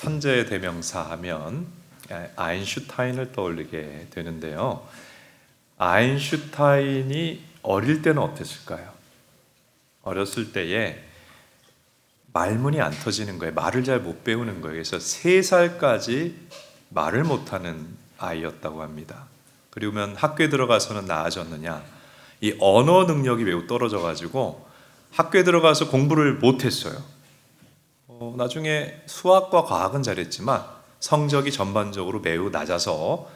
천재 대명사 하면 아인슈타인을 떠올리게 되는데요. 아인슈타인이 어릴 때는 어땠을까요? 어렸을 때에 말문이 안 터지는 거예요. 말을 잘 못 배우는 거예요. 그래서 3살까지 말을 못하는 아이였다고 합니다. 그러면 학교에 들어가서는 나아졌느냐? 이 언어 능력이 매우 떨어져가지고 학교에 들어가서 공부를 못했어요. 나중에 수학과 과학은 잘했지만 성적이 전반적으로 매우 낮아서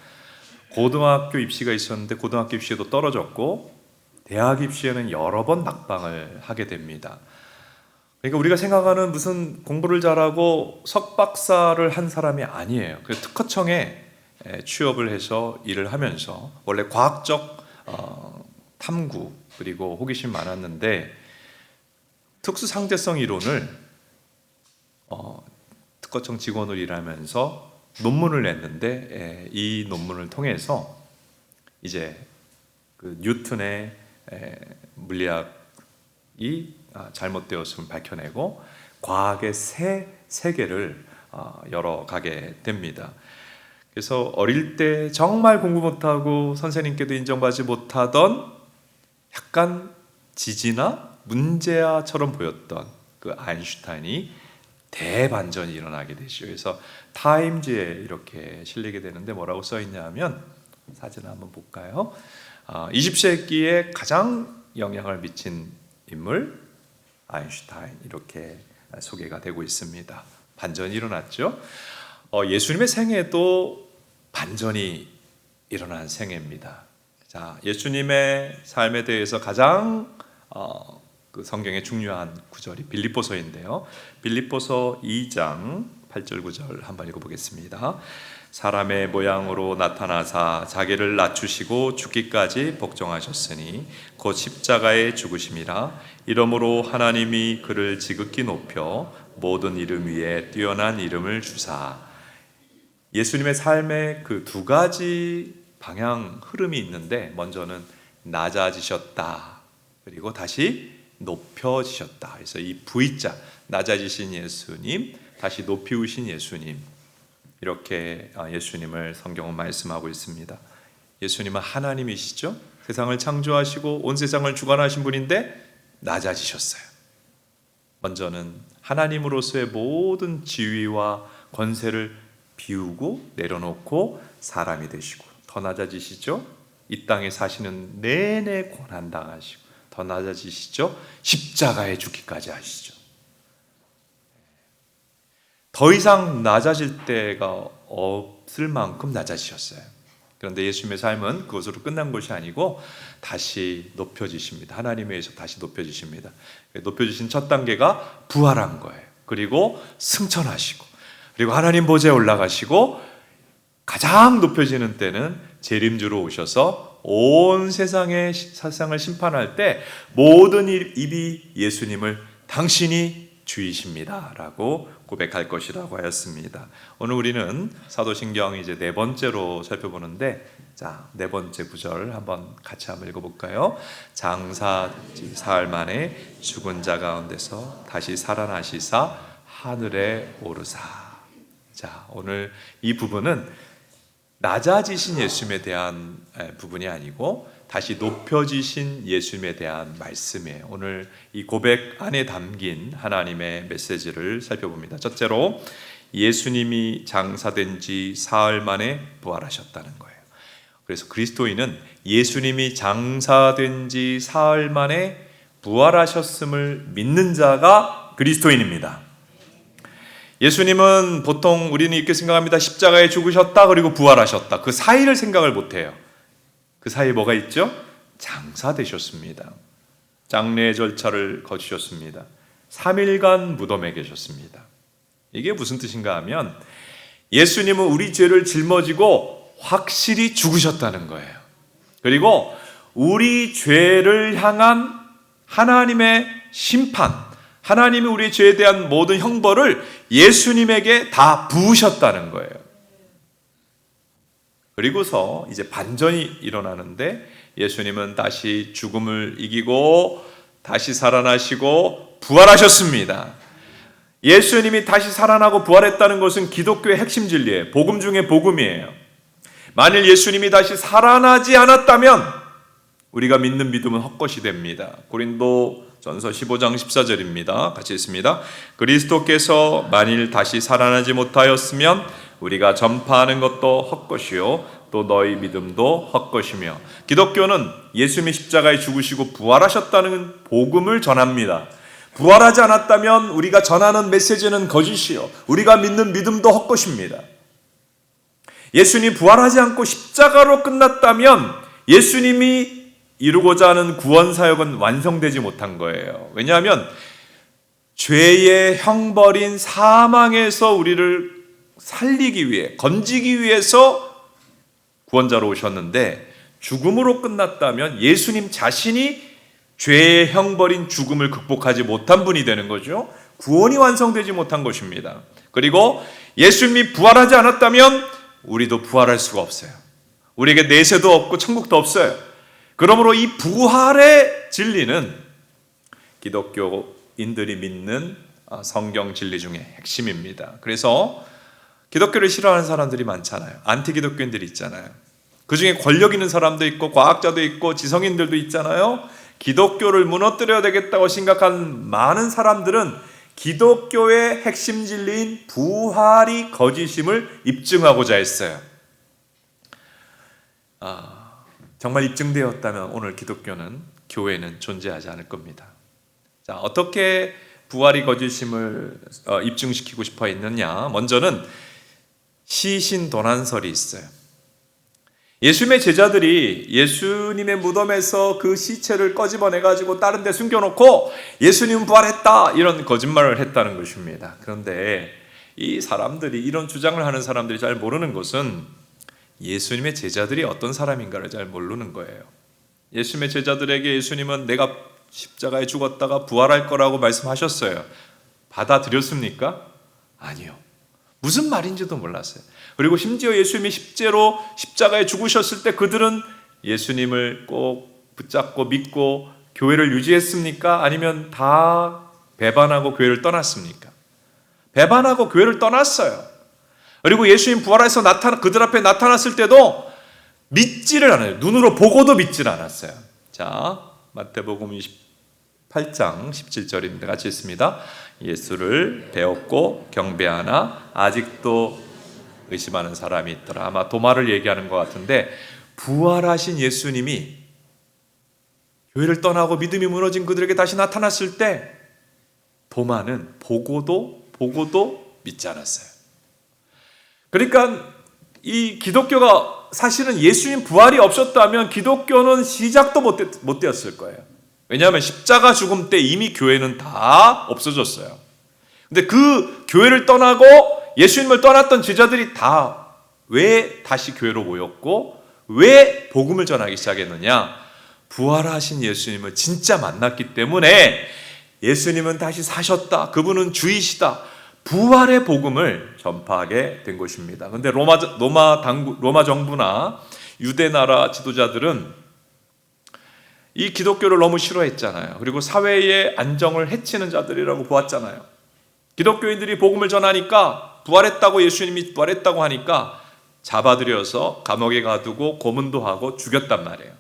고등학교 입시가 있었는데 고등학교 입시에도 떨어졌고 대학 입시에는 여러 번 낙방을 하게 됩니다. 그러니까 우리가 생각하는 무슨 공부를 잘하고 석박사를 한 사람이 아니에요. 그래서 특허청에 취업을 해서 일을 하면서 원래 과학적 탐구 그리고 호기심 많았는데 특수상대성 이론을 특허청 직원으로 일하면서 논문을 냈는데 이 논문을 통해서 이제 그 뉴턴의 물리학이 잘못되었음을 밝혀내고 과학의 새 세계를 열어가게 됩니다. 그래서 어릴 때 정말 공부 못하고 선생님께도 인정받지 못하던 약간 지지나 문제아처럼 보였던 그 아인슈타인이 대반전이 일어나게 되죠. 그래서 타임즈에 이렇게 실리게 되는데 뭐라고 써있냐 하면 사진을 한번 볼까요? 20세기에 가장 영향을 미친 인물 아인슈타인 이렇게 소개가 되고 있습니다. 반전이 일어났죠. 예수님의 생애도 반전이 일어난 생애입니다. 자, 예수님의 삶에 대해서 가장 그 성경의 중요한 구절이 빌립보서인데요. 빌립보서 2장 8절 9절 한번 읽어보겠습니다. 사람의 모양으로 나타나사 자기를 낮추시고 죽기까지 복종하셨으니 곧 십자가에 죽으심이라. 이러므로 하나님이 그를 지극히 높여 모든 이름 위에 뛰어난 이름을 주사. 예수님의 삶의 그 두 가지 방향 흐름이 있는데 먼저는 낮아지셨다. 그리고 다시 높여지셨다. 그래서 이 V자 낮아지신 예수님, 다시 높이우신 예수님 이렇게 예수님을 성경은 말씀하고 있습니다. 예수님은 하나님이시죠. 세상을 창조하시고 온 세상을 주관하신 분인데 낮아지셨어요. 먼저는 하나님으로서의 모든 지위와 권세를 비우고 내려놓고 사람이 되시고 더 낮아지시죠. 이 땅에 사시는 내내 고난당하시고 더 낮아지시죠. 십자가에 죽기까지 하시죠. 더 이상 낮아질 때가 없을 만큼 낮아지셨어요. 그런데 예수님의 삶은 그것으로 끝난 것이 아니고 다시 높여지십니다. 하나님에 의해서 다시 높여지십니다. 높여지신 첫 단계가 부활한 거예요. 그리고 승천하시고 그리고 하나님 보좌에 올라가시고 가장 높여지는 때는 재림주로 오셔서 온 세상을 심판할 때 모든 입이 예수님을 당신이 주이십니다 라고 고백할 것이라고 하였습니다. 오늘 우리는 사도신경 이제 네 번째로 살펴보는데, 자, 네 번째 구절 한번 같이 한번 읽어볼까요? 장사 사흘 만에 죽은 자 가운데서 다시 살아나시사 하늘에 오르사. 자, 오늘 이 부분은 낮아지신 예수님에 대한 부분이 아니고 다시 높여지신 예수님에 대한 말씀이에요. 오늘 이 고백 안에 담긴 하나님의 메시지를 살펴봅니다. 첫째로 예수님이 장사된 지 사흘 만에 부활하셨다는 거예요. 그래서 그리스도인은 예수님이 장사된 지 사흘 만에 부활하셨음을 믿는 자가 그리스도인입니다. 예수님은 보통 우리는 이렇게 생각합니다. 십자가에 죽으셨다 그리고 부활하셨다. 그 사이를 생각을 못해요. 그 사이에 뭐가 있죠? 장사되셨습니다. 장례 절차를 거치셨습니다. 3일간 무덤에 계셨습니다. 이게 무슨 뜻인가 하면 예수님은 우리 죄를 짊어지고 확실히 죽으셨다는 거예요. 그리고 우리 죄를 향한 하나님의 심판, 하나님이 우리의 죄에 대한 모든 형벌을 예수님에게 다 부으셨다는 거예요. 그리고서 이제 반전이 일어나는데 예수님은 다시 죽음을 이기고 다시 살아나시고 부활하셨습니다. 예수님이 다시 살아나고 부활했다는 것은 기독교의 핵심 진리예요. 복음 중에 복음이에요. 만일 예수님이 다시 살아나지 않았다면 우리가 믿는 믿음은 헛것이 됩니다. 고린도전서 15장 14절입니다. 같이 읽습니다. 그리스도께서 만일 다시 살아나지 못하였으면 우리가 전파하는 것도 헛것이요 또 너희 믿음도 헛것이며. 기독교는 예수님이 십자가에 죽으시고 부활하셨다는 복음을 전합니다. 부활하지 않았다면 우리가 전하는 메시지는 거짓이요 우리가 믿는 믿음도 헛것입니다. 예수님이 부활하지 않고 십자가로 끝났다면 예수님이 이루고자 하는 구원 사역은 완성되지 못한 거예요. 왜냐하면 죄의 형벌인 사망에서 우리를 살리기 위해, 건지기 위해서 구원자로 오셨는데 죽음으로 끝났다면 예수님 자신이 죄의 형벌인 죽음을 극복하지 못한 분이 되는 거죠. 구원이 완성되지 못한 것입니다. 그리고 예수님이 부활하지 않았다면 우리도 부활할 수가 없어요. 우리에게 내세도 없고 천국도 없어요. 그러므로 이 부활의 진리는 기독교인들이 믿는 성경 진리 중에 핵심입니다. 그래서 기독교를 싫어하는 사람들이 많잖아요. 안티 기독교인들이 있잖아요. 그 중에 권력 있는 사람도 있고 과학자도 있고 지성인들도 있잖아요. 기독교를 무너뜨려야 되겠다고 생각한 많은 사람들은 기독교의 핵심 진리인 부활이 거짓임을 입증하고자 했어요. 정말 입증되었다면 오늘 기독교는, 교회는 존재하지 않을 겁니다. 자, 어떻게 부활이 거짓임을 입증시키고 싶어 했느냐? 먼저는 시신도난설이 있어요. 예수님의 제자들이 예수님의 무덤에서 그 시체를 꺼집어내가지고 다른 데 숨겨놓고 예수님 부활했다 이런 거짓말을 했다는 것입니다. 그런데 이 사람들이, 이런 주장을 하는 사람들이 잘 모르는 것은 예수님의 제자들이 어떤 사람인가를 잘 모르는 거예요. 예수님의 제자들에게 예수님은 내가 십자가에 죽었다가 부활할 거라고 말씀하셨어요. 받아들였습니까? 아니요. 무슨 말인지도 몰랐어요. 그리고 심지어 예수님이 실제로 십자가에 죽으셨을 때 그들은 예수님을 꼭 붙잡고 믿고 교회를 유지했습니까? 아니면 다 배반하고 교회를 떠났습니까? 배반하고 교회를 떠났어요. 그리고 예수님 부활해서 그들 앞에 나타났을 때도 믿지를 않아요. 눈으로 보고도 믿지를 않았어요. 자, 마태복음 28장 17절입니다. 같이 읽습니다. 예수를 배웠고 경배하나 아직도 의심하는 사람이 있더라. 아마 도마를 얘기하는 것 같은데, 부활하신 예수님이 교회를 떠나고 믿음이 무너진 그들에게 다시 나타났을 때 도마는 보고도 믿지 않았어요. 그러니까 이 기독교가 사실은 예수님 부활이 없었다면 기독교는 시작도 못 되었을 거예요. 왜냐하면 십자가 죽음 때 이미 교회는 다 없어졌어요. 근데 그 교회를 떠나고 예수님을 떠났던 제자들이 다 왜 다시 교회로 모였고 왜 복음을 전하기 시작했느냐? 부활하신 예수님을 진짜 만났기 때문에 예수님은 다시 사셨다. 그분은 주이시다. 부활의 복음을 전파하게 된 것입니다. 그런데 로마 정부나 유대 나라 지도자들은 이 기독교를 너무 싫어했잖아요. 그리고 사회의 안정을 해치는 자들이라고 보았잖아요. 기독교인들이 복음을 전하니까, 부활했다고, 예수님이 부활했다고 하니까 잡아들여서 감옥에 가두고 고문도 하고 죽였단 말이에요.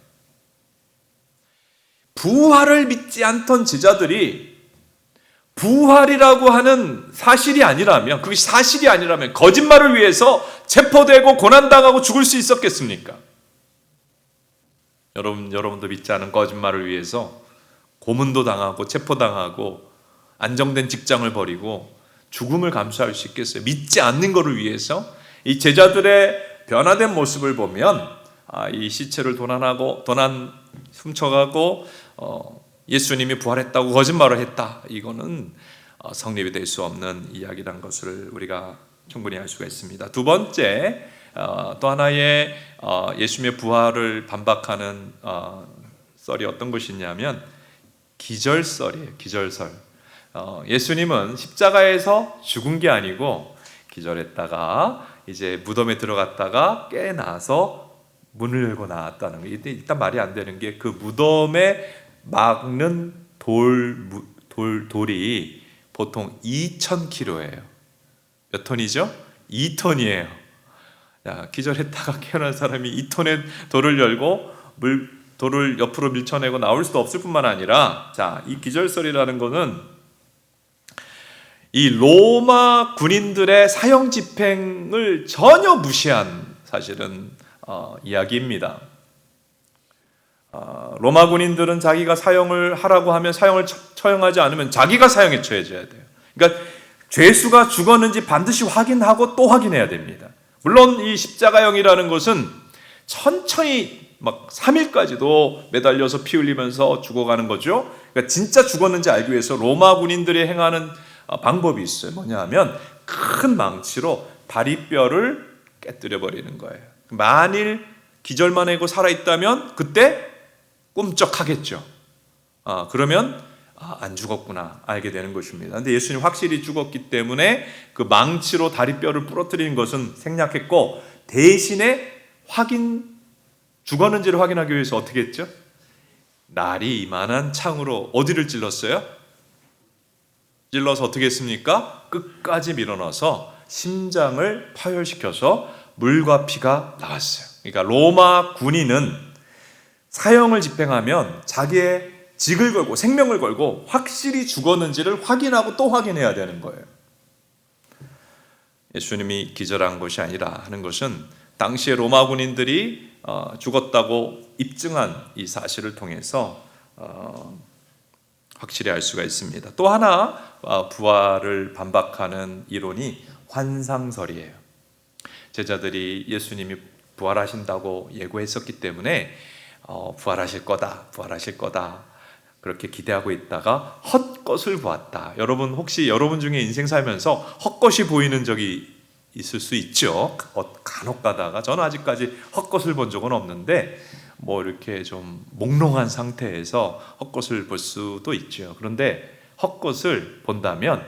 부활을 믿지 않던 제자들이 부활이라고 하는 사실이 아니라면, 그것이 사실이 아니라면 거짓말을 위해서 체포되고 고난당하고 죽을 수 있었겠습니까? 여러분도 믿지 않은 거짓말을 위해서 고문도 당하고 체포당하고 안정된 직장을 버리고 죽음을 감수할 수 있겠어요? 믿지 않는 것을 위해서? 이 제자들의 변화된 모습을 보면 이 시체를 훔쳐가고 예수님이 부활했다고 거짓말을 했다. 이거는 성립이 될 수 없는 이야기라는 것을 우리가 충분히 알 수가 있습니다. 두 번째, 또 하나의 예수님의 부활을 반박하는 썰이 어떤 것이냐면 기절설이에요. 기절설. 예수님은 십자가에서 죽은 게 아니고 기절했다가 이제 무덤에 들어갔다가 깨나서 문을 열고 나왔다는 거. 일단 말이 안 되는 게, 그 무덤에 막는 돌이 보통 2,000kg예요. 몇 톤이죠? 2톤이에요. 기절했다가 깨어난 사람이 2톤의 돌을 열고 돌을 옆으로 밀쳐내고 나올 수도 없을 뿐만 아니라, 이 기절설이라는 거는 이 로마 군인들의 사형 집행을 전혀 무시한 사실은 이야기입니다. 로마 군인들은 자기가 사형을 하라고 하면 사형을 처형하지 않으면 자기가 사형에 처해져야 돼요. 그러니까 죄수가 죽었는지 반드시 확인하고 또 확인해야 됩니다. 물론 이 십자가형이라는 것은 천천히 막 3일까지도 매달려서 피 흘리면서 죽어가는 거죠. 그러니까 진짜 죽었는지 알기 위해서 로마 군인들이 행하는 방법이 있어요. 뭐냐 하면 큰 망치로 다리뼈를 깨뜨려 버리는 거예요. 만일 기절만 하고 살아있다면 그때 꿈쩍하겠죠. 그러면 안 죽었구나 알게 되는 것입니다. 그런데 예수님 확실히 죽었기 때문에 그 망치로 다리뼈를 부러뜨리는 것은 생략했고, 대신에 죽었는지를 확인하기 위해서 어떻게 했죠? 날이 이만한 창으로 어디를 찔렀어요? 찔러서 어떻게 했습니까? 끝까지 밀어넣어서 심장을 파열시켜서 물과 피가 나왔어요. 그러니까 로마 군인은 사형을 집행하면 자기의 직을 걸고 생명을 걸고 확실히 죽었는지를 확인하고 또 확인해야 되는 거예요. 예수님이 기절한 것이 아니라 하는 것은 당시에 로마 군인들이 죽었다고 입증한 이 사실을 통해서 확실히 알 수가 있습니다. 또 하나 부활을 반박하는 이론이 환상설이에요. 제자들이 예수님이 부활하신다고 예고했었기 때문에 부활하실 거다 그렇게 기대하고 있다가 헛것을 보았다. 여러분 혹시 여러분 중에 인생 살면서 헛것이 보이는 적이 있을 수 있죠. 간혹 가다가, 저는 아직까지 헛것을 본 적은 없는데 이렇게 좀 몽롱한 상태에서 헛것을 볼 수도 있죠. 그런데 헛것을 본다면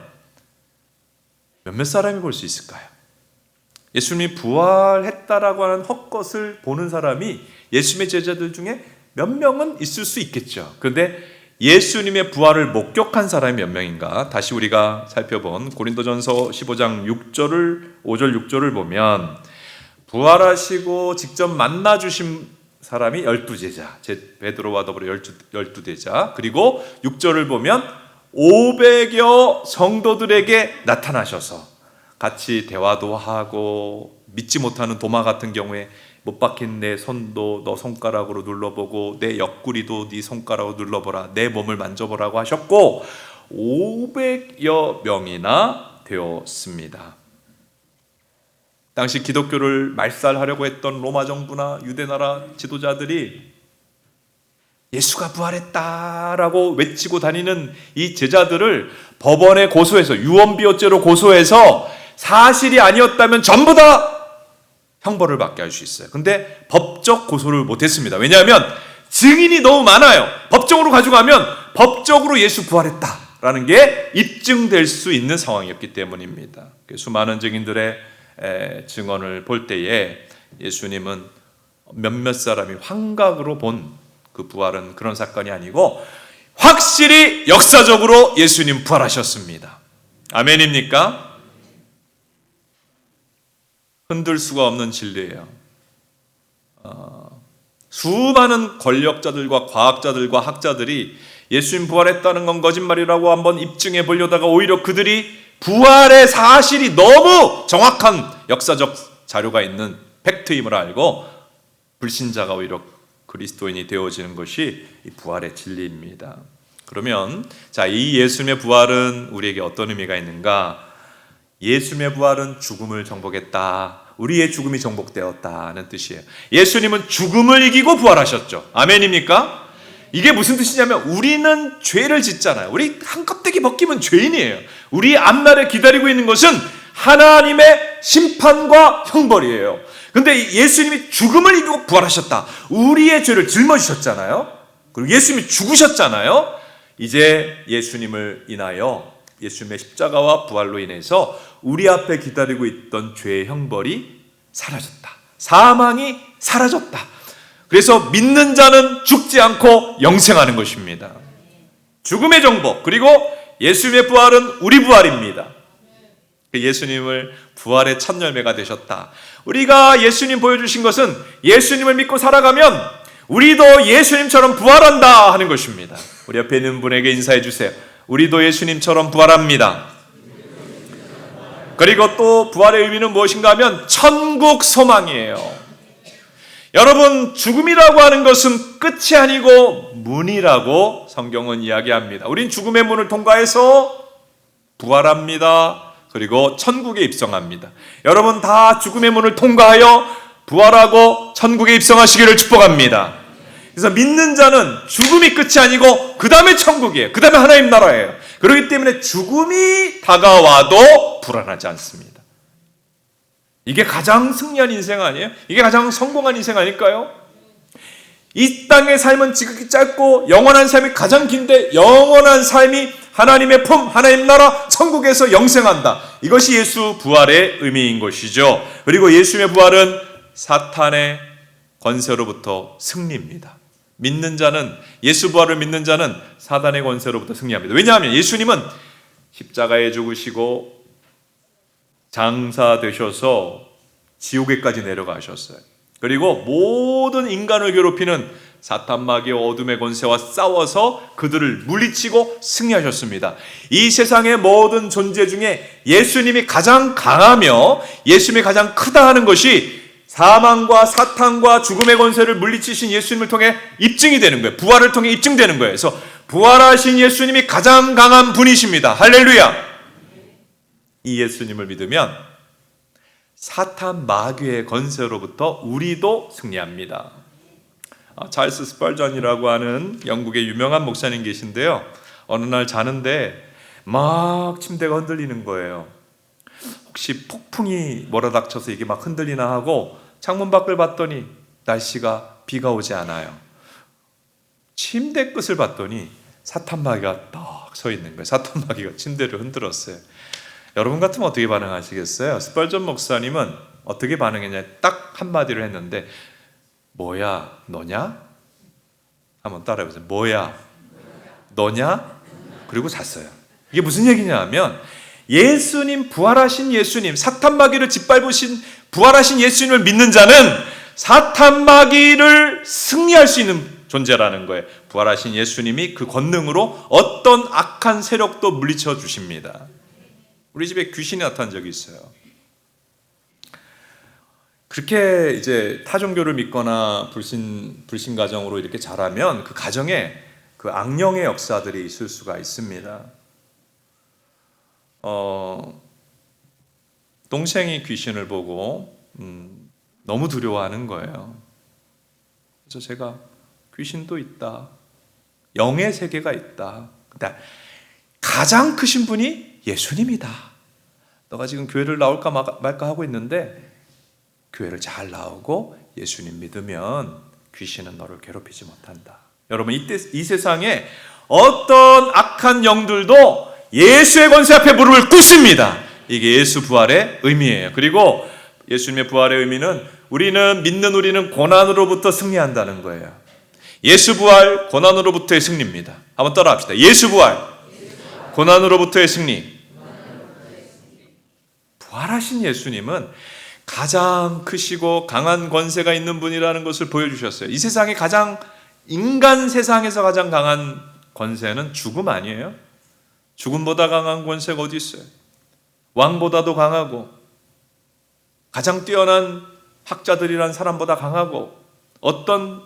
몇몇 사람이 볼 수 있을까요? 예수님이 부활했다라고 하는 헛것을 보는 사람이 예수님의 제자들 중에 몇 명은 있을 수 있겠죠. 그런데 예수님의 부활을 목격한 사람이 몇 명인가? 다시 우리가 살펴본 고린도전서 15장 5절 6절을 보면 부활하시고 직접 만나주신 사람이 12제자, 베드로와 더불어 12제자, 그리고 6절을 보면 500여 성도들에게 나타나셔서 같이 대화도 하고, 믿지 못하는 도마 같은 경우에 못 박힌 내 손도 너 손가락으로 눌러보고 내 옆구리도 네 손가락으로 눌러보라, 내 몸을 만져보라고 하셨고 500여 명이나 되었습니다. 당시 기독교를 말살하려고 했던 로마 정부나 유대나라 지도자들이 예수가 부활했다라고 외치고 다니는 이 제자들을 법원에 고소해서, 유언비어죄로 고소해서 사실이 아니었다면 전부 다 형벌을 받게 할 수 있어요. 근데 법적 고소를 못했습니다. 왜냐하면 증인이 너무 많아요. 법정으로 가져가면 법적으로 예수 부활했다라는 게 입증될 수 있는 상황이었기 때문입니다. 수많은 증인들의 증언을 볼 때에 예수님은 몇몇 사람이 환각으로 본 그 부활은 그런 사건이 아니고 확실히 역사적으로 예수님 부활하셨습니다. 아멘입니까? 흔들 수가 없는 진리예요. 수많은 권력자들과 과학자들과 학자들이 예수님 부활했다는 건 거짓말이라고 한번 입증해 보려다가 오히려 그들이 부활의 사실이 너무 정확한 역사적 자료가 있는 팩트임을 알고 불신자가 오히려 그리스도인이 되어지는 것이 이 부활의 진리입니다. 그러면 이 예수님의 부활은 우리에게 어떤 의미가 있는가? 예수님의 부활은 죽음을 정복했다. 우리의 죽음이 정복되었다는 뜻이에요. 예수님은 죽음을 이기고 부활하셨죠. 아멘입니까? 이게 무슨 뜻이냐면 우리는 죄를 짓잖아요. 우리 한 껍데기 벗기면 죄인이에요. 우리 앞날에 기다리고 있는 것은 하나님의 심판과 형벌이에요. 근데 예수님이 죽음을 이기고 부활하셨다. 우리의 죄를 짊어지셨잖아요. 그리고 예수님이 죽으셨잖아요. 이제 예수님을 인하여, 예수님의 십자가와 부활로 인해서 우리 앞에 기다리고 있던 죄의 형벌이 사라졌다. 사망이 사라졌다. 그래서 믿는 자는 죽지 않고 영생하는 것입니다. 죽음의 정복, 그리고 예수님의 부활은 우리 부활입니다. 예수님을 부활의 첫 열매가 되셨다. 우리가 예수님 보여주신 것은 예수님을 믿고 살아가면 우리도 예수님처럼 부활한다 하는 것입니다. 우리 옆에 있는 분에게 인사해 주세요. 우리도 예수님처럼 부활합니다. 그리고 또 부활의 의미는 무엇인가 하면 천국 소망이에요. 여러분, 죽음이라고 하는 것은 끝이 아니고 문이라고 성경은 이야기합니다. 우린 죽음의 문을 통과해서 부활합니다. 그리고 천국에 입성합니다. 여러분 다 죽음의 문을 통과하여 부활하고 천국에 입성하시기를 축복합니다. 그래서 믿는 자는 죽음이 끝이 아니고 그 다음에 천국이에요. 그 다음에 하나님 나라예요. 그렇기 때문에 죽음이 다가와도 불안하지 않습니다. 이게 가장 승리한 인생 아니에요? 이게 가장 성공한 인생 아닐까요? 이 땅의 삶은 지극히 짧고 영원한 삶이 가장 긴데 영원한 삶이 하나님의 품, 하나님 나라, 천국에서 영생한다. 이것이 예수 부활의 의미인 것이죠. 그리고 예수님의 부활은 사탄의 권세로부터 승리입니다. 믿는 자는, 예수 부활을 믿는 자는 사단의 권세로부터 승리합니다. 왜냐하면 예수님은 십자가에 죽으시고 장사되셔서 지옥에까지 내려가셨어요. 그리고 모든 인간을 괴롭히는 사탄 마귀의 어둠의 권세와 싸워서 그들을 물리치고 승리하셨습니다. 이 세상의 모든 존재 중에 예수님이 가장 강하며 예수님이 가장 크다 하는 것이 사망과 사탄과 죽음의 권세를 물리치신 예수님을 통해 입증이 되는 거예요. 부활을 통해 입증되는 거예요. 그래서 부활하신 예수님이 가장 강한 분이십니다. 할렐루야. 이 예수님을 믿으면 사탄 마귀의 권세로부터 우리도 승리합니다. 찰스 스펄전이라고 하는 영국의 유명한 목사님 계신데요. 어느 날 자는데 막 침대가 흔들리는 거예요. 혹시 폭풍이 몰아닥쳐서 이게 막 흔들리나 하고 창문 밖을 봤더니 날씨가 비가 오지 않아요. 침대 끝을 봤더니 사탄 마귀가 딱 서 있는 거예요. 사탄 마귀가 침대를 흔들었어요. 여러분 같으면 어떻게 반응하시겠어요? 스펄전 목사님은 어떻게 반응했냐? 딱 한마디로 했는데 뭐야? 너냐? 한번 따라해보세요. 뭐야? 너냐? 그리고 잤어요. 이게 무슨 얘기냐 하면 예수님, 부활하신 예수님, 사탄 마귀를 짓밟으신 부활하신 예수님을 믿는 자는 사탄 마귀를 승리할 수 있는 존재라는 거예요. 부활하신 예수님이 그 권능으로 어떤 악한 세력도 물리쳐 주십니다. 우리 집에 귀신이 나타난 적이 있어요. 그렇게 이제 타종교를 믿거나 불신 가정으로 이렇게 자라면 그 가정에 그 악령의 역사들이 있을 수가 있습니다. 동생이 귀신을 보고 너무 두려워하는 거예요. 그래서 제가 귀신도 있다. 영의 세계가 있다. 가장 크신 분이 예수님이다. 너가 지금 교회를 나올까 말까 하고 있는데 교회를 잘 나오고 예수님 믿으면 귀신은 너를 괴롭히지 못한다. 여러분 이 세상에 어떤 악한 영들도 예수의 권세 앞에 무릎을 꿇습니다. 이게 예수 부활의 의미예요. 그리고 예수님의 부활의 의미는 우리는 고난으로부터 승리한다는 거예요. 예수 부활, 고난으로부터의 승리입니다. 한번 따라합시다. 예수 부활, 고난으로부터의 승리. 부활하신 예수님은 가장 크시고 강한 권세가 있는 분이라는 것을 보여주셨어요. 이 세상에 인간 세상에서 가장 강한 권세는 죽음 아니에요? 죽음보다 강한 권세가 어디 있어요? 왕보다도 강하고 가장 뛰어난 학자들이란 사람보다 강하고 어떤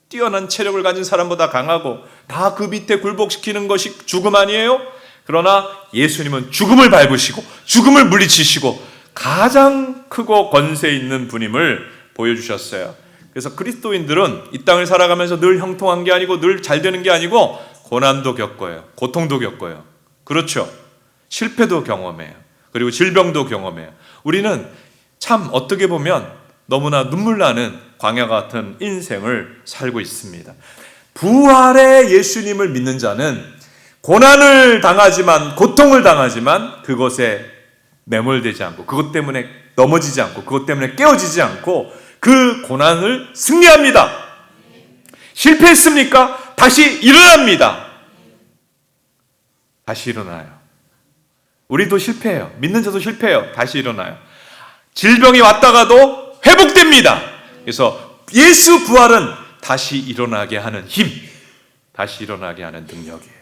뛰어난 체력을 가진 사람보다 강하고 다 그 밑에 굴복시키는 것이 죽음 아니에요? 그러나 예수님은 죽음을 밟으시고 죽음을 물리치시고 가장 크고 권세 있는 분임을 보여주셨어요. 그래서 그리스도인들은 이 땅을 살아가면서 늘 형통한 게 아니고 늘 잘 되는 게 아니고 고난도 겪어요. 고통도 겪어요. 그렇죠. 실패도 경험해요. 그리고 질병도 경험해요. 우리는 참 어떻게 보면 너무나 눈물 나는 광야 같은 인생을 살고 있습니다. 부활의 예수님을 믿는 자는 고난을 당하지만, 고통을 당하지만 그것에 매몰되지 않고, 그것 때문에 넘어지지 않고, 그것 때문에 깨어지지 않고 그 고난을 승리합니다. 실패했습니까? 다시 일어납니다. 다시 일어나요. 우리도 실패해요. 믿는 자도 실패해요. 다시 일어나요. 질병이 왔다가도 회복됩니다. 그래서 예수 부활은 다시 일어나게 하는 힘, 다시 일어나게 하는 능력이에요.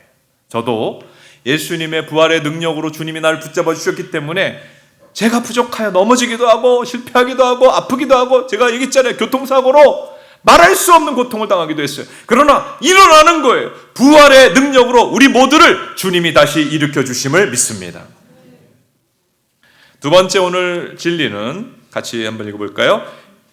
저도 예수님의 부활의 능력으로 주님이 나를 붙잡아 주셨기 때문에 제가 부족하여 넘어지기도 하고 실패하기도 하고 아프기도 하고, 제가 얘기했잖아요. 교통사고로 말할 수 없는 고통을 당하기도 했어요. 그러나 일어나는 거예요. 부활의 능력으로 우리 모두를 주님이 다시 일으켜 주심을 믿습니다. 두 번째 오늘 진리는 같이 한번 읽어볼까요?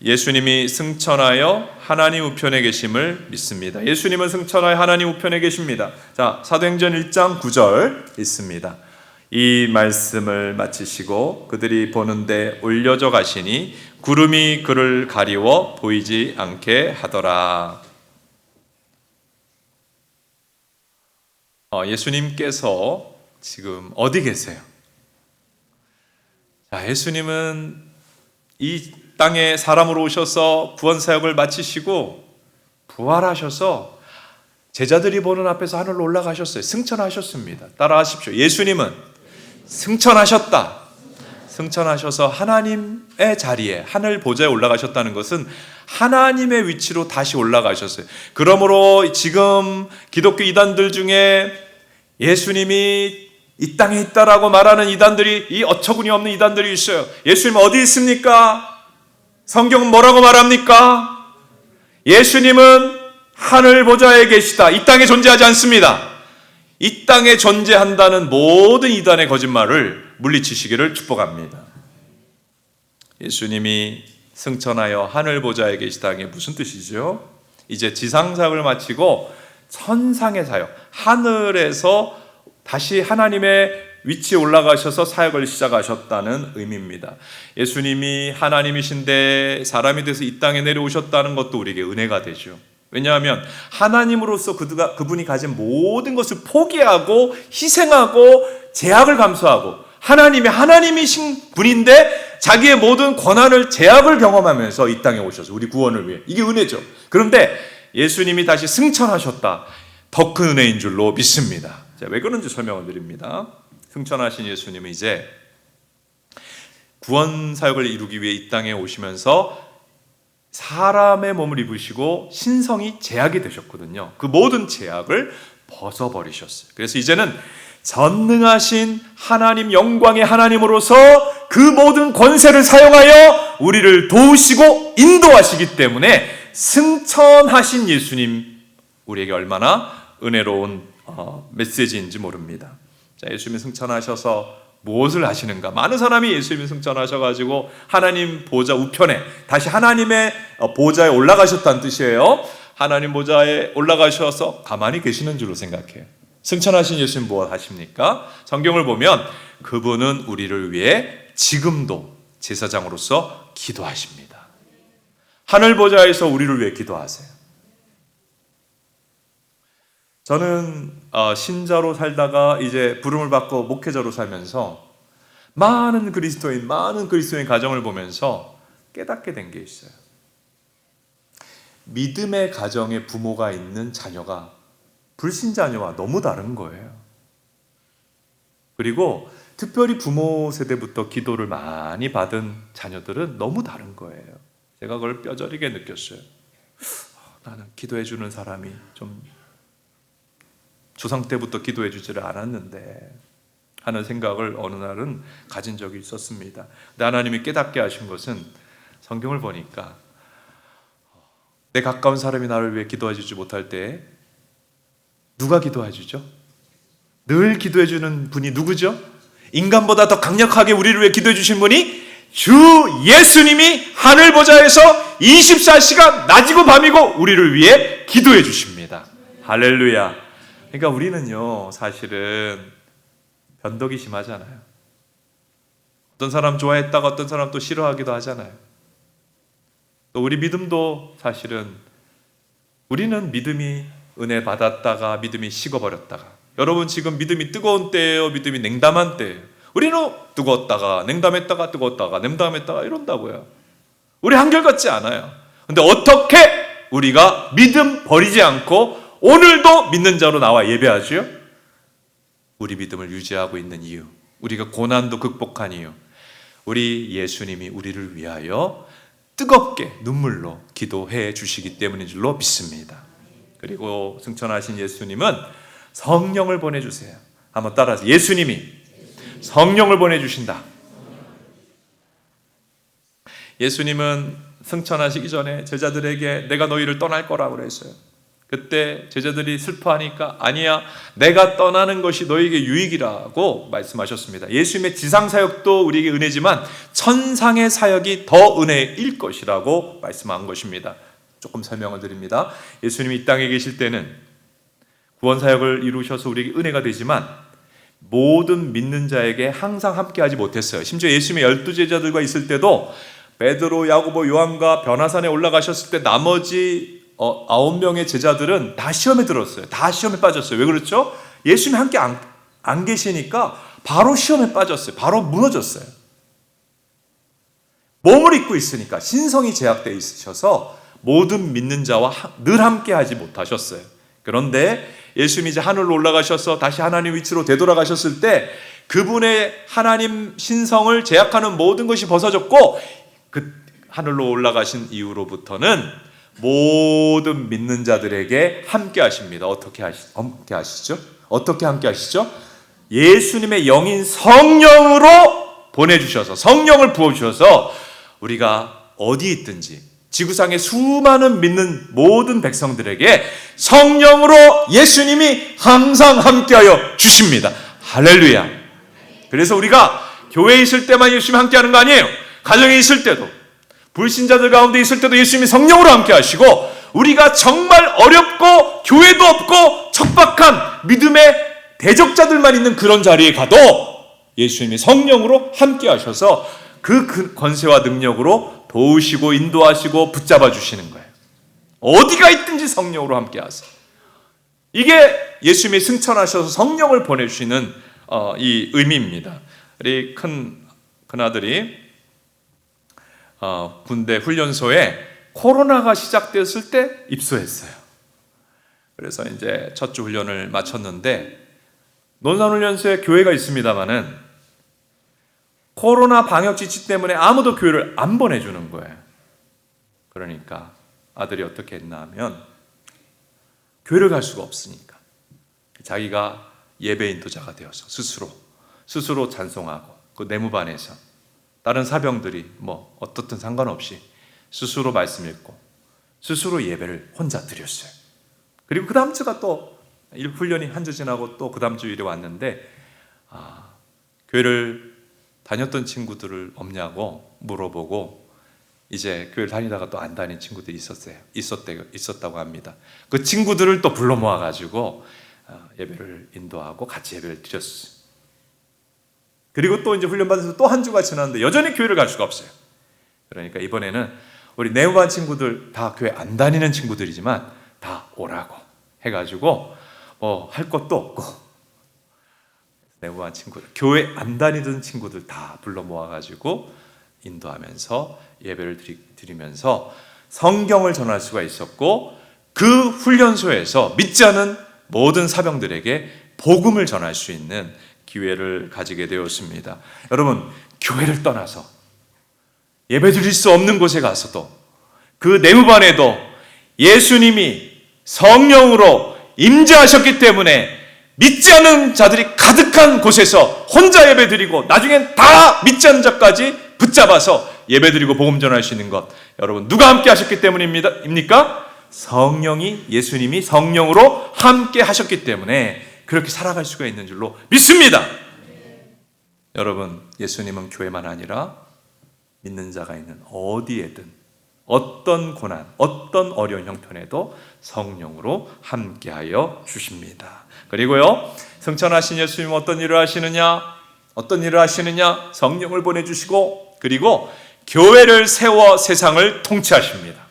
예수님이 승천하여 하나님 우편에 계심을 믿습니다. 예수님은 승천하여 하나님 우편에 계십니다. 자, 사도행전 1장 9절 있습니다. 이 말씀을 마치시고 그들이 보는데 올려져 가시니 구름이 그를 가리워 보이지 않게 하더라. 예수님께서 지금 어디 계세요? 자, 예수님은 이 땅에 사람으로 오셔서 구원 사역을 마치시고 부활하셔서 제자들이 보는 앞에서 하늘로 올라가셨어요. 승천하셨습니다. 따라하십시오. 예수님은 승천하셨다. 승천하셔서 하나님의 자리에, 하늘 보좌에 올라가셨다는 것은 하나님의 위치로 다시 올라가셨어요. 그러므로 지금 기독교 이단들 중에 예수님이 이 땅에 있다라고 말하는 이단들이, 이 어처구니 없는 이단들이 있어요. 예수님 어디 있습니까? 성경은 뭐라고 말합니까? 예수님은 하늘 보좌에 계시다. 이 땅에 존재하지 않습니다. 이 땅에 존재한다는 모든 이단의 거짓말을 물리치시기를 축복합니다. 예수님이 승천하여 하늘 보좌에 계시다는 게 무슨 뜻이죠? 이제 지상 사역을 마치고 천상의 사역, 하늘에서 다시 하나님의 위치에 올라가셔서 사역을 시작하셨다는 의미입니다. 예수님이 하나님이신데 사람이 돼서 이 땅에 내려오셨다는 것도 우리에게 은혜가 되죠. 왜냐하면 하나님으로서 그분이 가진 모든 것을 포기하고 희생하고 제약을 감수하고, 하나님이신 분인데 자기의 모든 권한을, 제약을 경험하면서 이 땅에 오셔서 우리 구원을 위해, 이게 은혜죠. 그런데 예수님이 다시 승천하셨다. 더 큰 은혜인 줄로 믿습니다. 자, 왜 그런지 설명을 드립니다. 승천하신 예수님은 이제 구원 사역을 이루기 위해 이 땅에 오시면서 사람의 몸을 입으시고 신성이 제약이 되셨거든요. 그 모든 제약을 벗어버리셨어요. 그래서 이제는 전능하신 하나님, 영광의 하나님으로서 그 모든 권세를 사용하여 우리를 도우시고 인도하시기 때문에 승천하신 예수님, 우리에게 얼마나 은혜로운 메시지인지 모릅니다. 자, 예수님이 승천하셔서 무엇을 하시는가? 많은 사람이 예수님이 승천하셔가지고 하나님 보좌 우편에, 다시 하나님의 보좌에 올라가셨다는 뜻이에요. 하나님 보좌에 올라가셔서 가만히 계시는 줄로 생각해요. 승천하신 예수님 무엇 하십니까? 성경을 보면 그분은 우리를 위해 지금도 제사장으로서 기도하십니다. 하늘 보좌에서 우리를 위해 기도하세요. 저는 신자로 살다가 이제 부름을 받고 목회자로 살면서 많은 그리스도인 가정을 보면서 깨닫게 된 게 있어요. 믿음의 가정에 부모가 있는 자녀가 불신자녀와 너무 다른 거예요. 그리고 특별히 부모 세대부터 기도를 많이 받은 자녀들은 너무 다른 거예요. 제가 그걸 뼈저리게 느꼈어요. 나는 기도해 주는 사람이 좀 조상 때부터 기도해 주지를 않았는데 하는 생각을 어느 날은 가진 적이 있었습니다. 근데 하나님이 깨닫게 하신 것은, 성경을 보니까 내 가까운 사람이 나를 위해 기도해 주지 못할 때 누가 기도해 주죠? 늘 기도해 주는 분이 누구죠? 인간보다 더 강력하게 우리를 위해 기도해 주신 분이 주 예수님이 하늘 보좌에서 24시간 낮이고 밤이고 우리를 위해 기도해 주십니다. 할렐루야. 그러니까 우리는요, 사실은 변덕이 심하잖아요. 어떤 사람 좋아했다가 어떤 사람 또 싫어하기도 하잖아요. 또 우리 믿음도 사실은, 우리는 믿음이 은혜 받았다가 믿음이 식어버렸다가, 여러분 지금 믿음이 뜨거운 때예요? 믿음이 냉담한 때예요? 우리는 뜨거웠다가 냉담했다가 뜨거웠다가 냉담했다가 이런다고요. 우리 한결같지 않아요. 근데 어떻게 우리가 믿음 버리지 않고 오늘도 믿는 자로 나와 예배하지요? 우리 믿음을 유지하고 있는 이유, 우리가 고난도 극복한 이유, 우리 예수님이 우리를 위하여 뜨겁게 눈물로 기도해 주시기 때문인 줄로 믿습니다. 그리고 승천하신 예수님은 성령을 보내주세요. 한번 따라서 예수님이 성령을 보내주신다. 예수님은 승천하시기 전에 제자들에게 내가 너희를 떠날 거라고 그랬어요. 그때 제자들이 슬퍼하니까 아니야, 내가 떠나는 것이 너희에게 유익이라고 말씀하셨습니다. 예수님의 지상사역도 우리에게 은혜지만 천상의 사역이 더 은혜일 것이라고 말씀한 것입니다. 조금 설명을 드립니다. 예수님이 이 땅에 계실 때는 구원사역을 이루셔서 우리에게 은혜가 되지만 모든 믿는 자에게 항상 함께하지 못했어요. 심지어 예수님의 12제자들과 있을 때도 베드로, 야고보, 요한과 변화산에 올라가셨을 때 나머지 9명의 제자들은 다 시험에 들었어요. 다 시험에 빠졌어요. 왜 그렇죠? 예수님이 함께 안 계시니까 바로 시험에 빠졌어요. 바로 무너졌어요. 몸을 입고 있으니까 신성이 제약되어 있으셔서 모든 믿는 자와 늘 함께 하지 못하셨어요. 그런데 예수님이 이제 하늘로 올라가셔서 다시 하나님 위치로 되돌아가셨을 때 그분의 하나님 신성을 제약하는 모든 것이 벗어졌고 그 하늘로 올라가신 이후로부터는 모든 믿는 자들에게 함께 하십니다. 어떻게 하시죠? 어떻게 함께 하시죠? 예수님의 영인 성령으로 보내주셔서, 성령을 부어주셔서 우리가 어디 있든지 지구상의 수많은 믿는 모든 백성들에게 성령으로 예수님이 항상 함께하여 주십니다. 할렐루야. 그래서 우리가 교회에 있을 때만 예수님이 함께하는 거 아니에요. 가정에 있을 때도, 불신자들 가운데 있을 때도 예수님이 성령으로 함께 하시고, 우리가 정말 어렵고 교회도 없고 척박한 믿음의 대적자들만 있는 그런 자리에 가도 예수님이 성령으로 함께 하셔서 그 권세와 능력으로 도우시고 인도하시고 붙잡아 주시는 거예요. 어디가 있든지 성령으로 함께 하세요. 이게 예수님이 승천하셔서 성령을 보내주시는 이 의미입니다. 우리 큰아들이 군대 훈련소에 코로나가 시작됐을 때 입소했어요. 그래서 이제 첫 주 훈련을 마쳤는데, 논산훈련소에 교회가 있습니다마는 코로나 방역 지침 때문에 아무도 교회를 안 보내주는 거예요. 그러니까 아들이 어떻게 했나 하면 교회를 갈 수가 없으니까 자기가 예배 인도자가 되어서 스스로 찬송하고 그 내무반에서 다른 사병들이 뭐 어떻든 상관없이 스스로 말씀 읽고 스스로 예배를 혼자 드렸어요. 그리고 그 다음 주가 또 훈련이 한 주 지나고 또 그 다음 주일에 왔는데 교회를 다녔던 친구들을 없냐고 물어보고 이제 교회를 다니다가 또 안 다닌 친구들이 있었다고 합니다. 그 친구들을 또 불러 모아가지고 예배를 인도하고 같이 예배를 드렸어요. 그리고 또 이제 훈련받아서 또 한 주가 지났는데 여전히 교회를 갈 수가 없어요. 그러니까 이번에는 우리 내무반 친구들 다 교회 안 다니는 친구들이지만 다 오라고 해가지고 할 것도 없고 내무반 친구들, 교회 안 다니던 친구들 다 불러 모아가지고 인도하면서 예배를 드리면서 성경을 전할 수가 있었고, 그 훈련소에서 믿지 않은 모든 사병들에게 복음을 전할 수 있는 기회를 가지게 되었습니다. 여러분, 교회를 떠나서 예배 드릴 수 없는 곳에 가서도 그 내무반에도 예수님이 성령으로 임재하셨기 때문에 믿지 않는 자들이 가득한 곳에서 혼자 예배 드리고 나중엔 다 믿지 않는 자까지 붙잡아서 예배 드리고 복음 전할 수 있는 것, 여러분 누가 함께 하셨기 때문입니까? 성령이, 예수님이 성령으로 함께 하셨기 때문에 그렇게 살아갈 수가 있는 줄로 믿습니다. 여러분, 예수님은 교회만 아니라 믿는 자가 있는 어디에든 어떤 고난, 어떤 어려운 형편에도 성령으로 함께하여 주십니다. 그리고요, 승천하신 예수님 어떤 일을 하시느냐? 성령을 보내주시고, 그리고 교회를 세워 세상을 통치하십니다.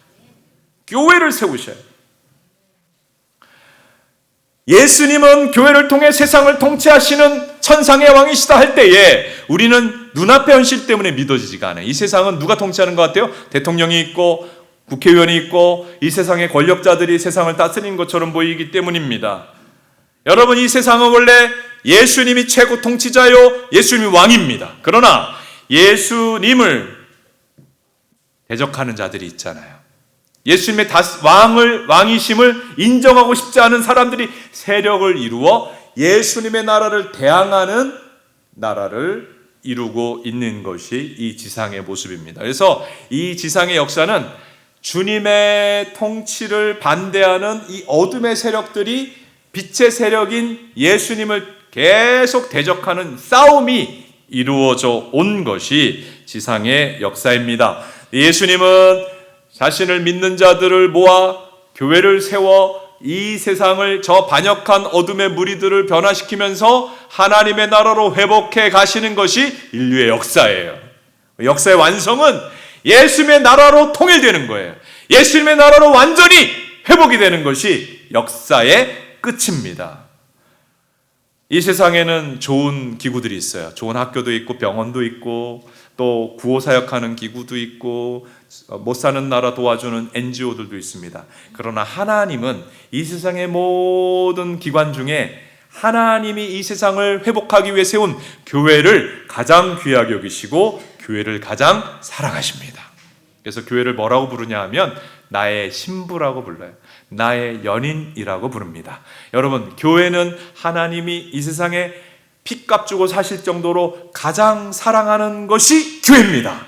교회를 세우셔요. 예수님은 교회를 통해 세상을 통치하시는 천상의 왕이시다 할 때에 우리는 눈앞의 현실 때문에 믿어지지가 않아요. 이 세상은 누가 통치하는 것 같아요? 대통령이 있고 국회의원이 있고 이 세상의 권력자들이 세상을 다스리는 것처럼 보이기 때문입니다. 여러분, 이 세상은 원래 예수님이 최고 통치자요, 예수님이 왕입니다. 그러나 예수님을 대적하는 자들이 있잖아요. 예수님의 왕이심을 인정하고 싶지 않은 사람들이 세력을 이루어 예수님의 나라를 대항하는 나라를 이루고 있는 것이 이 지상의 모습입니다. 그래서 이 지상의 역사는 주님의 통치를 반대하는 이 어둠의 세력들이 빛의 세력인 예수님을 계속 대적하는 싸움이 이루어져 온 것이 지상의 역사입니다. 예수님은 자신을 믿는 자들을 모아 교회를 세워 이 세상을 저 반역한 어둠의 무리들을 변화시키면서 하나님의 나라로 회복해 가시는 것이 인류의 역사예요. 역사의 완성은 예수님의 나라로 통일되는 거예요. 예수님의 나라로 완전히 회복이 되는 것이 역사의 끝입니다. 이 세상에는 좋은 기구들이 있어요. 좋은 학교도 있고 병원도 있고 또 구호사역하는 기구도 있고 못 사는 나라 도와주는 NGO들도 있습니다. 그러나 하나님은 이 세상의 모든 기관 중에 하나님이 이 세상을 회복하기 위해 세운 교회를 가장 귀하게 여기시고 교회를 가장 사랑하십니다. 그래서 교회를 뭐라고 부르냐 하면 나의 신부라고 불러요. 나의 연인이라고 부릅니다. 여러분, 교회는 하나님이 이 세상에 핏값 주고 사실 정도로 가장 사랑하는 것이 교회입니다.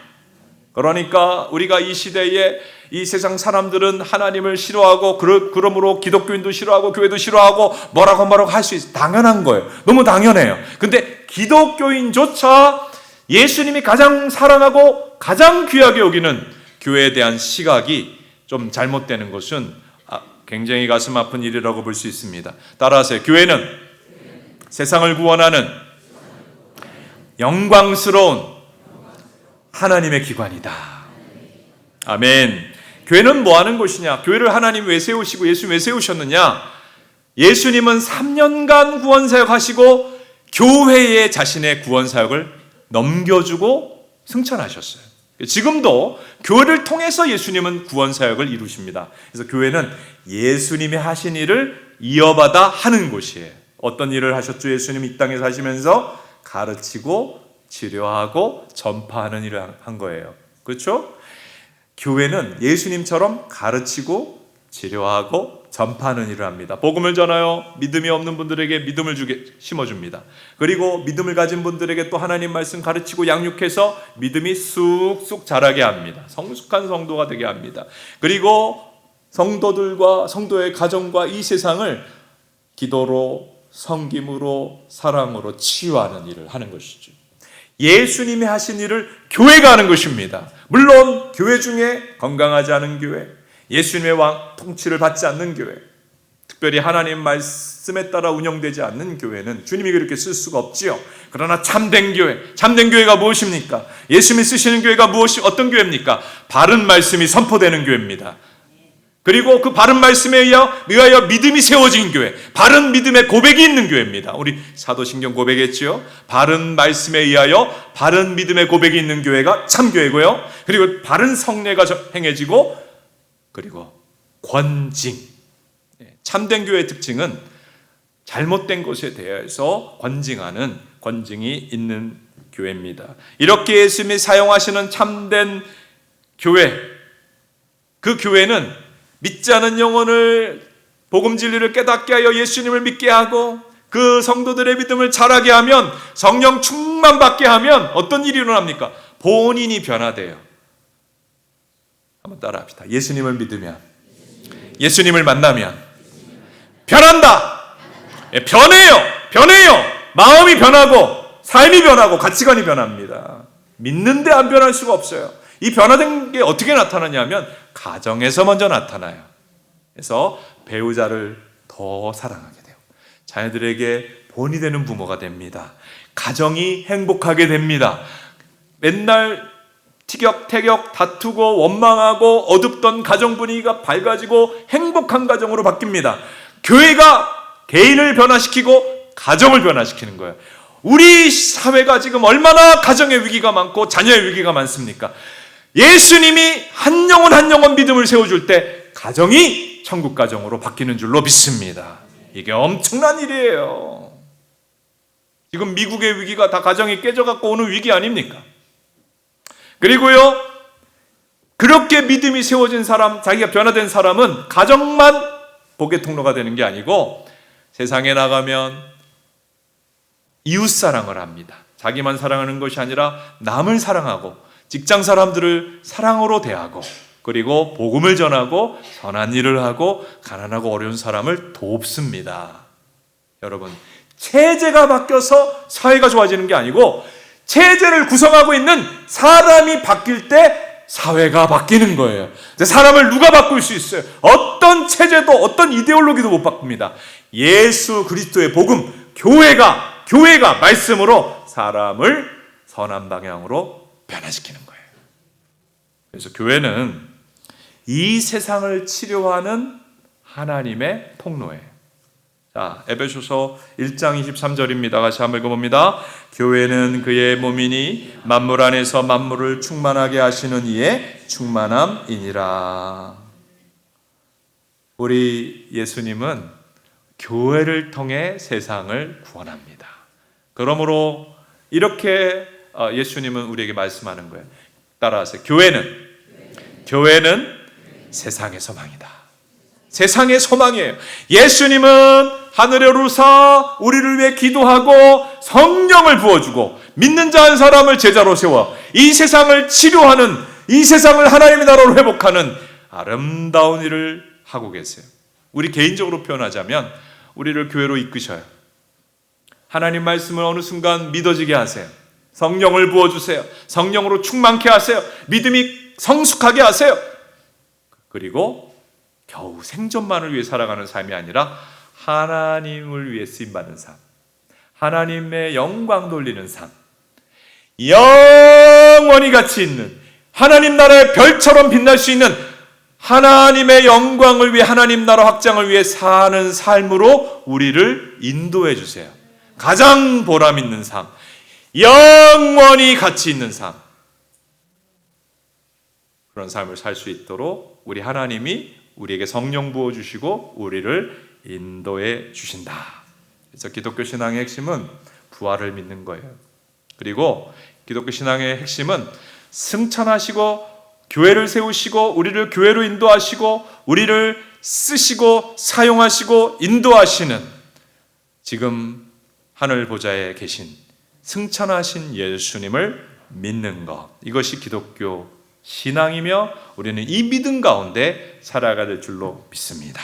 그러니까 우리가 이 시대에 이 세상 사람들은 하나님을 싫어하고 그러므로 기독교인도 싫어하고 교회도 싫어하고 뭐라고 할 수 있어요. 당연한 거예요. 너무 당연해요. 근데 기독교인조차 예수님이 가장 사랑하고 가장 귀하게 여기는 교회에 대한 시각이 좀 잘못되는 것은 굉장히 가슴 아픈 일이라고 볼 수 있습니다. 따라하세요. 교회는 세상을 구원하는 영광스러운 하나님의 기관이다. 아멘. 교회는 뭐 하는 곳이냐? 교회를 하나님 왜 세우시고 예수님 왜 세우셨느냐? 예수님은 3년간 구원사역 하시고 교회에 자신의 구원사역을 넘겨주고 승천하셨어요. 지금도 교회를 통해서 예수님은 구원사역을 이루십니다. 그래서 교회는 예수님이 하신 일을 이어받아 하는 곳이에요. 어떤 일을 하셨죠? 예수님이 이 땅에 사시면서 가르치고 치료하고 전파하는 일을 한 거예요. 그렇죠? 교회는 예수님처럼 가르치고 치료하고 전파하는 일을 합니다. 복음을 전하여 믿음이 없는 분들에게 믿음을 심어줍니다. 그리고 믿음을 가진 분들에게 또 하나님 말씀 가르치고 양육해서 믿음이 쑥쑥 자라게 합니다. 성숙한 성도가 되게 합니다. 그리고 성도들과 성도의 가정과 이 세상을 기도로, 섬김으로, 사랑으로 치유하는 일을 하는 것이죠. 예수님이 하신 일을 교회가 하는 것입니다. 물론 교회 중에 건강하지 않은 교회, 예수님의 왕 통치를 받지 않는 교회, 특별히 하나님 말씀에 따라 운영되지 않는 교회는 주님이 그렇게 쓸 수가 없지요. 그러나 참된 교회가 무엇입니까? 예수님이 쓰시는 교회가 어떤 교회입니까? 바른 말씀이 선포되는 교회입니다. 그리고 그 바른 말씀에 의하여 믿음이 세워진 교회, 바른 믿음의 고백이 있는 교회입니다. 우리 사도신경 고백했지요. 바른 말씀에 의하여 바른 믿음의 고백이 있는 교회가 참교회고요. 그리고 바른 성례가 행해지고, 그리고 권징. 참된 교회의 특징은 잘못된 것에 대해서 권징하는 권징이 있는 교회입니다. 이렇게 예수님이 사용하시는 참된 교회, 그 교회는 믿지 않은 영혼을 복음 진리를 깨닫게 하여 예수님을 믿게 하고 그 성도들의 믿음을 자라게 하면, 성령 충만 받게 하면 어떤 일이 일어납니까? 본인이 변화돼요. 한번 따라 합시다. 예수님을 믿으면, 예수님을 만나면 변한다. 변해요. 마음이 변하고 삶이 변하고 가치관이 변합니다. 믿는데 안 변할 수가 없어요. 이 변화된 게 어떻게 나타나냐면 가정에서 먼저 나타나요. 그래서 배우자를 더 사랑하게 돼요. 자녀들에게 본이 되는 부모가 됩니다. 가정이 행복하게 됩니다. 맨날 티격태격 다투고 원망하고 어둡던 가정 분위기가 밝아지고 행복한 가정으로 바뀝니다. 교회가 개인을 변화시키고 가정을 변화시키는 거예요. 우리 사회가 지금 얼마나 가정의 위기가 많고 자녀의 위기가 많습니까? 예수님이 한 영혼 믿음을 세워줄 때 가정이 천국 가정으로 바뀌는 줄로 믿습니다. 이게 엄청난 일이에요. 지금 미국의 위기가 다 가정이 깨져갖고 오는 위기 아닙니까? 그리고요, 그렇게 믿음이 세워진 사람, 자기가 변화된 사람은 가정만 복의 통로가 되는 게 아니고 세상에 나가면 이웃 사랑을 합니다. 자기만 사랑하는 것이 아니라 남을 사랑하고 직장 사람들을 사랑으로 대하고 그리고 복음을 전하고 선한 일을 하고 가난하고 어려운 사람을 돕습니다. 여러분, 체제가 바뀌어서 사회가 좋아지는 게 아니고 체제를 구성하고 있는 사람이 바뀔 때 사회가 바뀌는 거예요. 사람을 누가 바꿀 수 있어요? 어떤 체제도 어떤 이데올로기도 못 바꿉니다. 예수 그리스도의 복음, 교회가 말씀으로 사람을 선한 방향으로 변화시키는 거예요. 그래서 교회는 이 세상을 치료하는 하나님의 통로예요. 자, 에베소서 1장 23절입니다. 같이 한번 읽어봅니다. 교회는 그의 몸이니 만물 안에서 만물을 충만하게 하시는 이의 충만함이니라. 우리 예수님은 교회를 통해 세상을 구원합니다. 그러므로 이렇게 예수님은 우리에게 말씀하는 거예요. 따라하세요. 교회는 세상의 소망이다. 세상의 소망이에요. 예수님은 하늘에 오르사 우리를 위해 기도하고 성령을 부어주고 믿는 자 한 사람을 제자로 세워 이 세상을 치료하는, 이 세상을 하나님의 나라로 회복하는 아름다운 일을 하고 계세요. 우리 개인적으로 표현하자면 우리를 교회로 이끄셔요. 하나님 말씀을 어느 순간 믿어지게 하세요. 성령을 부어주세요. 성령으로 충만케 하세요. 믿음이 성숙하게 하세요. 그리고 겨우 생존만을 위해 살아가는 삶이 아니라 하나님을 위해 쓰임받는 삶, 하나님의 영광 돌리는 삶, 영원히 가치 있는 하나님 나라의 별처럼 빛날 수 있는 하나님의 영광을 위해, 하나님 나라 확장을 위해 사는 삶으로 우리를 인도해 주세요. 가장 보람 있는 삶, 영원히 가치 있는 삶, 그런 삶을 살 수 있도록 우리 하나님이 우리에게 성령 부어주시고 우리를 인도해 주신다. 그래서 기독교 신앙의 핵심은 부활을 믿는 거예요. 그리고 기독교 신앙의 핵심은 승천하시고 교회를 세우시고 우리를 교회로 인도하시고 우리를 쓰시고 사용하시고 인도하시는 지금 하늘 보좌에 계신 승천하신 예수님을 믿는 것, 이것이 기독교 신앙이며 우리는 이 믿음 가운데 살아가야 될 줄로 믿습니다.